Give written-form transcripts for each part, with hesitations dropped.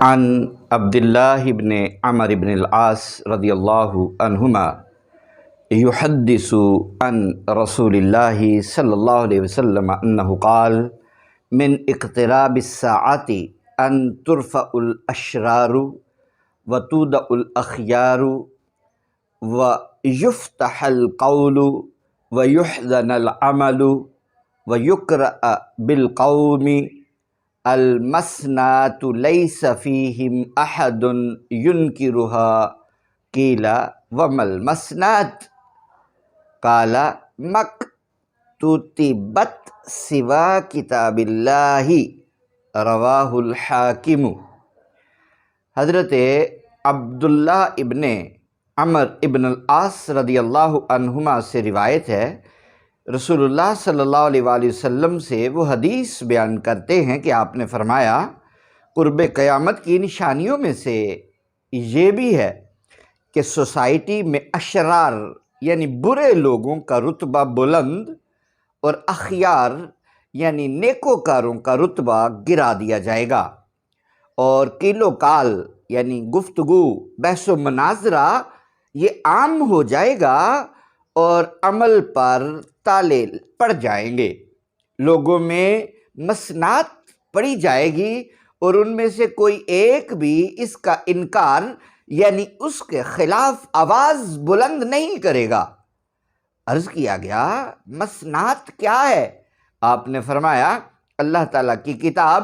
عن عبد الله بن عمرو بن العاص رضي الله عنهما يحدث عن رسول الله صلى الله عليه وسلم أنه قال من اقتراب الساعة أن ترفع الأشرار وتودع الأخيار ويفتح القول ويحزن العمل ويقرأ بالقوم المسنات ليس فيهم أحد ينكرها قيل وما المسنات قال مكتوبت سوى کتاب اللہ رواہ الحاکم۔ حضرت عبداللہ ابن عمر ابن العاص رضی اللہ عنہما سے روایت ہے، رسول اللہ صلی اللہ علیہ وآلہ وسلم سے وہ حدیث بیان کرتے ہیں کہ آپ نے فرمایا قرب قیامت کی نشانیوں میں سے یہ بھی ہے کہ سوسائٹی میں اشرار یعنی برے لوگوں کا رتبہ بلند اور اخیار یعنی نیکوکاروں کا رتبہ گرا دیا جائے گا، اور قیل و قال یعنی گفتگو بحث و مناظرہ یہ عام ہو جائے گا اور عمل پر تالے پڑ جائیں گے، لوگوں میں مسنات پڑی جائے گی اور ان میں سے کوئی ایک بھی اس کا انکار یعنی اس کے خلاف آواز بلند نہیں کرے گا۔ عرض کیا گیا مسنات کیا ہے؟ آپ نے فرمایا اللہ تعالیٰ کی کتاب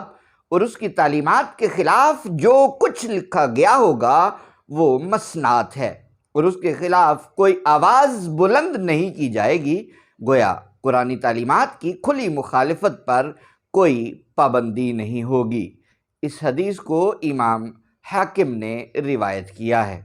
اور اس کی تعلیمات کے خلاف جو کچھ لکھا گیا ہوگا وہ مسنات ہے، اور اس کے خلاف کوئی آواز بلند نہیں کی جائے گی، گویا قرآنی تعلیمات کی کھلی مخالفت پر کوئی پابندی نہیں ہوگی۔ اس حدیث کو امام حاکم نے روایت کیا ہے۔